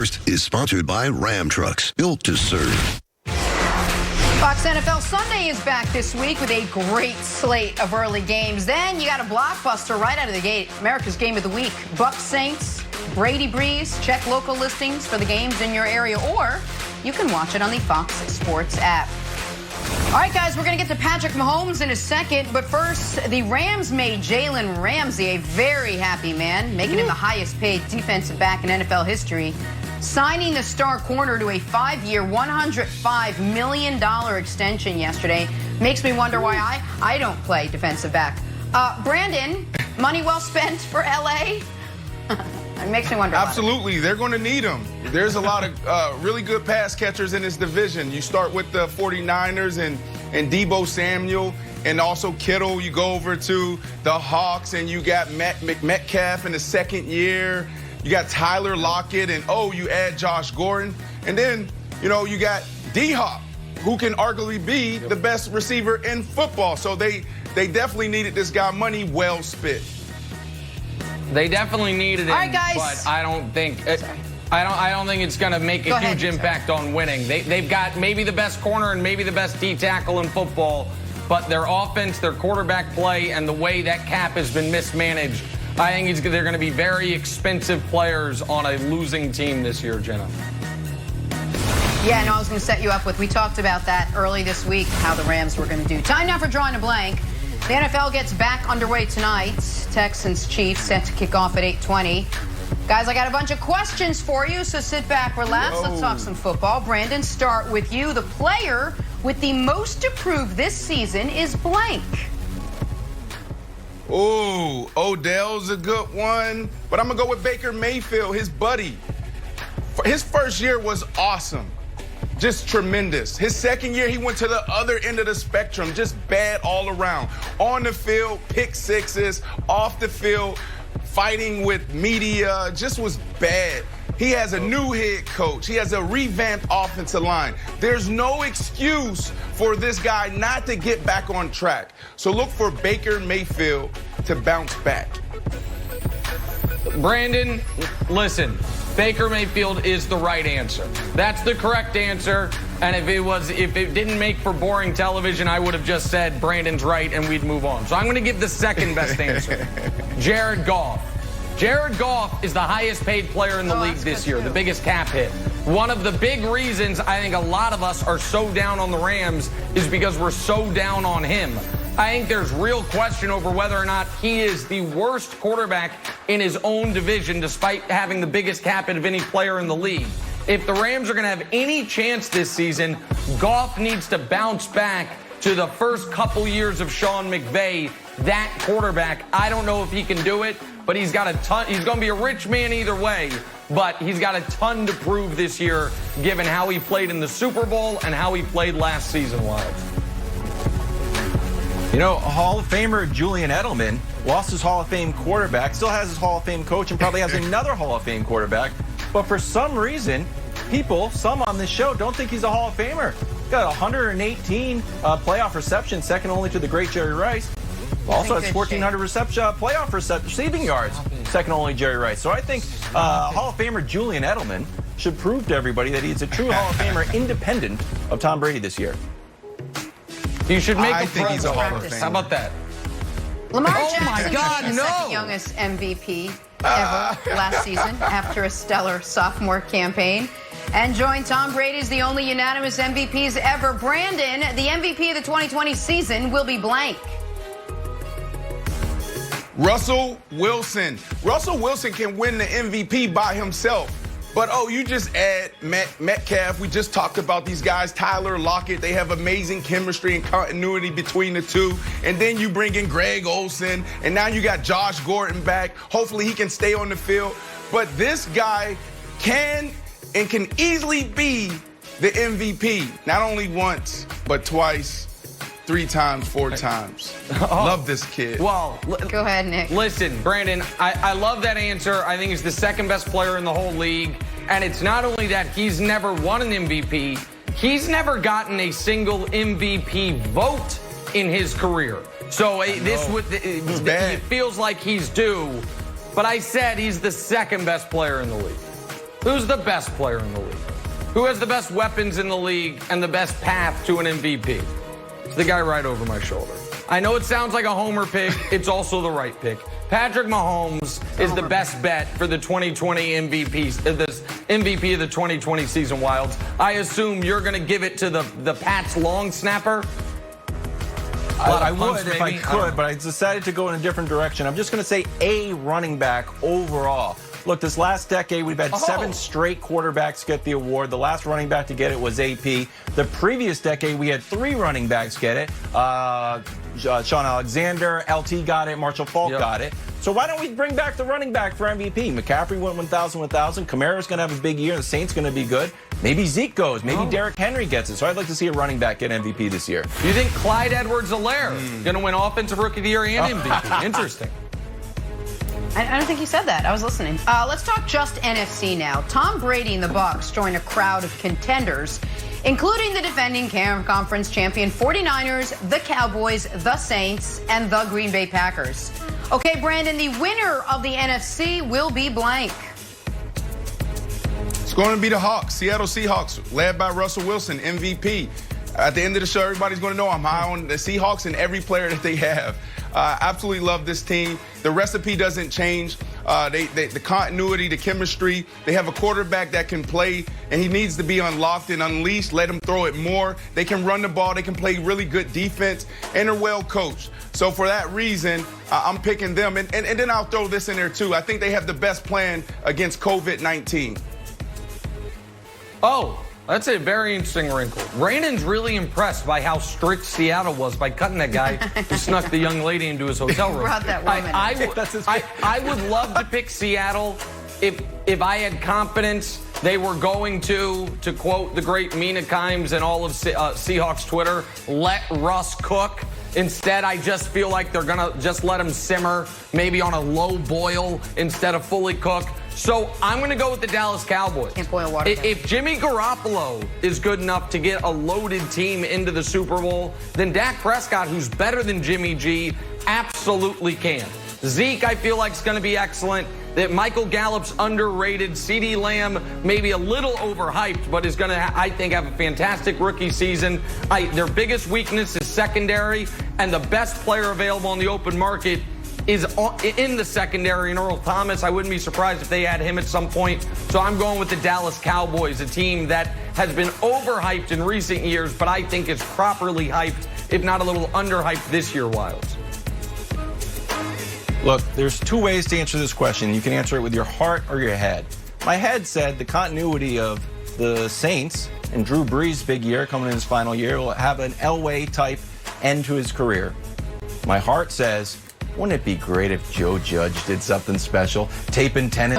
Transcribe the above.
Is sponsored by Ram Trucks, built to serve. Fox NFL Sunday is back this week with a great slate of early games. Then you got a blockbuster right out of the gate. America's Game of the Week. Bucs Saints, Brady Breeze. Check local listings for the games in your area, or you can watch it on the Fox Sports app. All right, guys, we're going to get to Patrick Mahomes in a second. But first, the Rams made Jalen Ramsey a very happy man, making him the highest paid defensive back in NFL history, signing the star corner to a 5-year, $105 million extension yesterday. Makes me wonder why I don't play defensive back. Brandon, money well spent for L.A.? It makes me wonder. Absolutely. They're going to need him. There's a lot of really good pass catchers in this division. You start with the 49ers and Deebo Samuel and also Kittle. You go over to the Hawks and you got Metcalf in the second year. You got Tyler Lockett, and you add Josh Gordon. And then, you got D-Hop, who can arguably be the best receiver in football. So they definitely needed this guy. Money well spent. They definitely needed him, all right, guys. But I don't think it's going to make a huge impact on winning. They've got maybe the best corner and maybe the best D tackle in football, but their offense, their quarterback play, and the way that cap has been mismanaged, I think they're going to be very expensive players on a losing team this year, Jenna. Yeah, no, I was going to set you up with. We talked about that early this week, how the Rams were going to do. Time now for Drawing a Blank. The NFL gets back underway tonight. Texans-Chiefs set to kick off at 8:20. Guys, I got a bunch of questions for you, so sit back, relax. Whoa. Let's talk some football. Brandon, start with you. The player with the most approved this season is blank. Ooh, Odell's a good one, but I'm going to go with Baker Mayfield, his buddy. His first year was awesome, just tremendous. His second year, he went to the other end of the spectrum, just bad all around. On the field, pick sixes, off the field, fighting with media, just was bad. He has a new head coach. He has a revamped offensive line. There's no excuse for this guy not to get back on track. So look for Baker Mayfield to bounce back. Brandon, listen, Baker Mayfield is the right answer. That's the correct answer. And if it didn't make for boring television, I would have just said Brandon's right and we'd move on. So I'm going to give the second best answer. Jared Goff. Jared Goff is the highest paid player in the league this year, the biggest cap hit. One of the big reasons I think a lot of us are so down on the Rams is because we're so down on him. I think there's real question over whether or not he is the worst quarterback in his own division, despite having the biggest cap hit of any player in the league. If the Rams are going to have any chance this season, Goff needs to bounce back to the first couple years of Sean McVay, that quarterback. I don't know if he can do it, but he's got a ton. He's going to be a rich man either way, but he's got a ton to prove this year, given how he played in the Super Bowl and how he played last season, Wiles. Hall of Famer Julian Edelman lost his Hall of Fame quarterback, still has his Hall of Fame coach, and probably has another Hall of Fame quarterback. But for some reason, some on this show, don't think he's a Hall of Famer. Got 118 playoff receptions, second only to the great Jerry Rice. Also has 1,400 playoff receiving yards, second only Jerry Rice. So I think Hall of Famer Julian Edelman should prove to everybody that he's a true Hall of Famer independent of Tom Brady this year. You should make I think he's a Hall of Famer. How about that? Lamar Jackson my God, became the second youngest MVP ever last season after a stellar sophomore campaign, and joined Tom Brady as the only unanimous MVPs ever. Brandon, the MVP of the 2020 season will be blank. Russell Wilson. Russell Wilson can win the MVP by himself. But, you just add Metcalf. We just talked about these guys, Tyler Lockett. They have amazing chemistry and continuity between the two. And then you bring in Greg Olsen, and now you got Josh Gordon back. Hopefully he can stay on the field. But this guy can easily be the MVP, not only once, but twice, 3 times, 4 times. Love this kid. Well, go ahead, Nick. Listen, Brandon, I love that answer. I think he's the second best player in the whole league. And it's not only that he's never won an MVP, he's never gotten a single MVP vote in his career. So it feels like he's due. But I said he's the second best player in the league. Who's the best player in the league? Who has the best weapons in the league and the best path to an MVP? It's the guy right over my shoulder. I know it sounds like a homer pick. It's also the right pick. Patrick Mahomes is the best bet for the 2020 MVP, the MVP of the 2020 season Wilds. I assume you're going to give it to the Pats long snapper. I would if I could, but I decided to go in a different direction. I'm just going to say a running back overall. Look, this last decade, we've had 7 straight quarterbacks get the award. The last running back to get it was AP. The previous decade, we had 3 running backs get it. Sean Alexander, LT got it, Marshall Faulk got it. So why don't we bring back the running back for MVP? McCaffrey went 1,000. Kamara's going to have a big year. The Saints going to be good. Maybe Zeke goes. Maybe Derrick Henry gets it. So I'd like to see a running back get MVP this year. You think Clyde Edwards-Helaire going to win Offensive Rookie of the Year and MVP? Interesting. I don't think he said that. I was listening. Let's talk just NFC now. Tom Brady and the Bucs join a crowd of contenders, including the defending conference champion 49ers, the Cowboys, the Saints, and the Green Bay Packers. Okay, Brandon, the winner of the NFC will be blank. It's going to be the Hawks, Seattle Seahawks, led by Russell Wilson, MVP. At the end of the show, everybody's going to know I'm high on the Seahawks and every player that they have. Absolutely love this team. The recipe doesn't change. The continuity, the chemistry. They have a quarterback that can play, and he needs to be unlocked and unleashed. Let him throw it more. They can run the ball. They can play really good defense, and they're well coached. So for that reason, I'm picking them. And then I'll throw this in there, too. I think they have the best plan against COVID-19. Oh, that's a very interesting wrinkle. Rainan's really impressed by how strict Seattle was by cutting that guy who snuck the young lady into his hotel room. Brought that woman. I would love to pick Seattle if I had confidence they were going to quote the great Mina Kimes and all of Seahawks Twitter, let Russ cook. Instead, I just feel like they're going to just let him simmer, maybe on a low boil instead of fully cook. So I'm going to go with the Dallas Cowboys. Can't boil water. If Jimmy Garoppolo is good enough to get a loaded team into the Super Bowl, then Dak Prescott, who's better than Jimmy G, absolutely can. Zeke, I feel like, is going to be excellent. That Michael Gallup's underrated. CeeDee Lamb maybe a little overhyped, but is going to, I think, have a fantastic rookie season. Their biggest weakness is secondary, and the best player available on the open market is in the secondary, and Earl Thomas. I wouldn't be surprised if they had him at some point. So I'm going with the Dallas Cowboys, a team that has been overhyped in recent years, but I think is properly hyped, if not a little underhyped this year, Wilds. Look, there's 2 ways to answer this question. You can answer it with your heart or your head. My head said the continuity of the Saints and Drew Brees' big year coming in his final year will have an Elway type end to his career. My heart says, wouldn't it be great if Joe Judge did something special? Taping tennis.